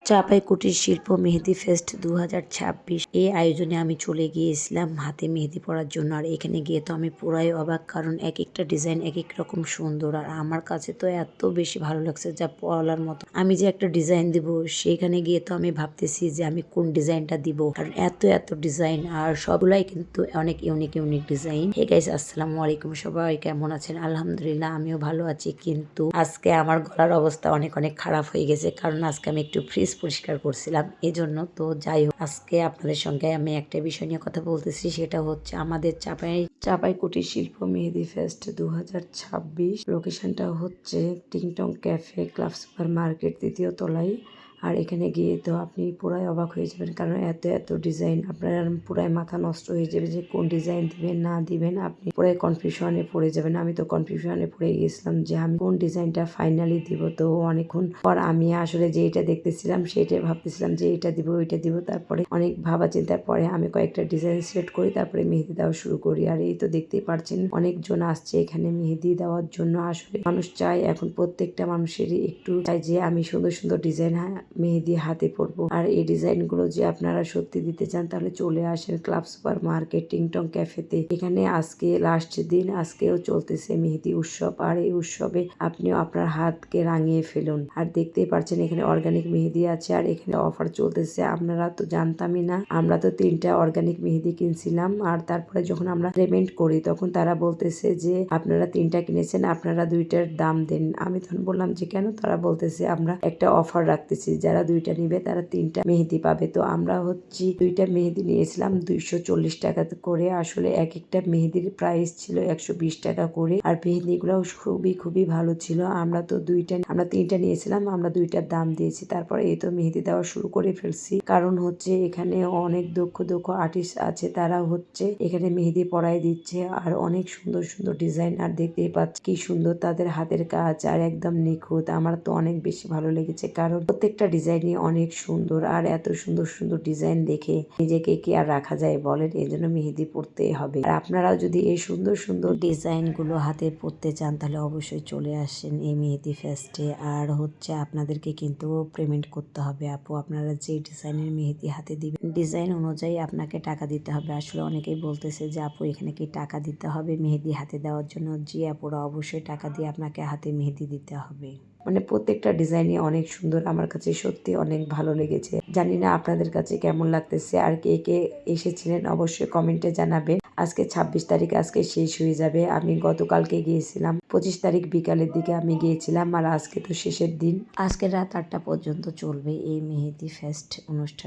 চাঁপাই কুটির শিল্প মেহেদি ফেস্ট 2026 এই আয়োজনে আমি চলে গিয়েছিলাম হাতে মেহেদি পরার জন্য। আর এখানে গিয়ে তো আমি পুরাই অবাক, কারণ এক একটা ডিজাইন এক এক রকম সুন্দর। আর আমার কাছে তো এত বেশি ভালো লাগছে যা বলার মতো। আমি যে একটা ডিজাইন দিব সেখানে গিয়ে তো আমি ভাবতেছি যে আমি কোন ডিজাইনটা দিব, কারণ এত এত ডিজাইন আর সবগুলাই কিন্তু অনেক unique unique design. Hey guys, আসসালামু আলাইকুম, সবাই কেমন আছেন? আলহামদুলিল্লাহ আমিও ভালো আছি, কিন্তু আজকে আমার গলার অবস্থা অনেক অনেক খারাপ হয়ে গেছে, কারণ আজকে আমি একটু ফ্রিজ পরিষ্কার করছিলাম এজন্য। তো যাই হোক, আজকে আপনাদের সঙ্গে আমি একটা বিষয় নিয়ে কথা বলতেছি, সেটা হচ্ছে আমাদের চাপাই কুটির শিল্প মেহেদি ফেস্ট 2026। লোকেশনটা হচ্ছে টিংটং ক্যাফে, ক্লাব সুপার মার্কেট, 3য় তলায়। আর এখানে গিয়ে তো আপনি পুরাই অবাক হয়ে যাবেন, কারণ এত এত ডিজাইন আপনার পুরাই মাথা নষ্ট হয়ে যাবে যে কোন ডিজাইন দিবেন না দিবেন, আপনি পুরাই কনফিউশনে পড়ে যাবেন। আমি তো কনফিউশনে পড়ে গেছিলাম যে আমি কোন ডিজাইনটা ফাইনালি দিব। তো অনেকক্ষণ পর আমি আসলে যেটা দেখতেছিলাম সেটাই ভাবতেছিলাম যে এটা দিব ওইটা দিব। তারপরে অনেক ভাবা চিন্তার পরে আমি কয়েকটা ডিজাইন সিলেক্ট করি, তারপরে মেহেদি দেওয়া শুরু করি। আর এই তো দেখতেই পারছেন অনেকজন আসছে এখানে মেহেদি দেওয়ার জন্য। আসলে মানুষ চায়, এখন প্রত্যেকটা মানুষেরই একটু চাই যে আমি সুন্দর সুন্দর ডিজাইন মেহেদি হাতে পরবো। আর এই ডিজাইনগুলো যে আপনারা সত্যি দিতে চান তাহলে চলে আসেন ক্লাব সুপার মার্কেট টিংটং ক্যাফেতে। এখানে আজকে লাস্ট দিন, আজকেও চলতেছে মেহেদি উৎসব। আর এই উৎসবে আপনিও আপনার হাতকে রাঙিয়ে ফেলুন। আর দেখতেই পাচ্ছেন এখানে অর্গানিক মেহেদি আছে, আর এখানে অফার চলতেছে। আপনারা তো জানতামই না, আমরা তো 3টা অর্গানিক মেহেদি কিনছিলাম। আর তারপরে যখন আমরা পেমেন্ট করি তখন তারা বলতেছে যে আপনারা 3টা কিনেছেন, আপনারা 2টার দাম দেন। আমি তখন বললাম যে কেন? তারা বলতেছে আমরা একটা অফার রাখতেছি, যারা 2টা নিবে তারা 3টা মেহেদি পাবে। তো আমরা 2টা মেহেদি নিয়েছিলাম 240 টাকা করে। আসলে এক একটা মেহেদির প্রাইস ছিল 120 টাকা করে। আর মেহেদিগুলো খুবই খুবই ভালো ছিল। আমরা 3টা নিয়েছিলাম, আমরা 2টার দাম দিয়েছি। তারপরে এই তো মেহেদি দেওয়া শুরু করে ফেলছি, কারণ হচ্ছে এখানে অনেক দক্ষ দক্ষ আর্টিস্ট আছে, তারা হচ্ছে এখানে মেহেদি পরাই দিচ্ছে। আর অনেক সুন্দর সুন্দর ডিজাইন, আর দেখতেই পাচ্ছি কি সুন্দর তাদের হাতের কাজ, আর একদম নিখুঁত। আমার তো অনেক বেশি ভালো লেগেছে, কারণ প্রত্যেকটা ডিজাইনই অনেক সুন্দর। আর এত সুন্দর সুন্দর ডিজাইন দেখে নিজেকে কি আর রাখা যায় বলেন? এই জন্য মেহেদি পরতেই হবে। আর আপনারাও যদি এই সুন্দর সুন্দর ডিজাইন গুলো হাতে পরতে চান তাহলে অবশ্যই চলে আসেন এই মেহেদি ফেস্টে। আর হচ্ছে আপনাদেরকে কিন্তু পেমেন্ট করতে হবে আপু। আপনারা যে ডিজাইনের মেহেদি হাতে দিবেন ডিজাইন অনুযায়ী আপনাকে টাকা দিতে হবে। আসলে অনেকেই বলতেছে যে আপু এখানে কি টাকা দিতে হবে মেহেদি হাতে দেওয়ার জন্য? জি আপুরা, অবশ্যই টাকা দিয়ে আপনাকে হাতে মেহেদি দিতে হবে। মানে প্রত্যেকটা ডিজাইনই অনেক সুন্দর, আমার কাছে সত্যি অনেক ভালো লেগেছে। জানি না আপনাদের কাছে কেমন লাগতেছে, আর কে কে এসেছিলেন অবশ্যই কমেন্টে জানাবেন। আজকে 26 তারিখ, আজকে শেষ হয়ে যাবে। আমি গতকালকে গিয়েছিলাম, 25 তারিখ বিকালের দিকে আমি গিয়েছিলাম। আর আজকে তো শেষের দিন, আজকে রাত 8টা পর্যন্ত চলবে এই মেহেদি ফেস্ট অনুষ্ঠান।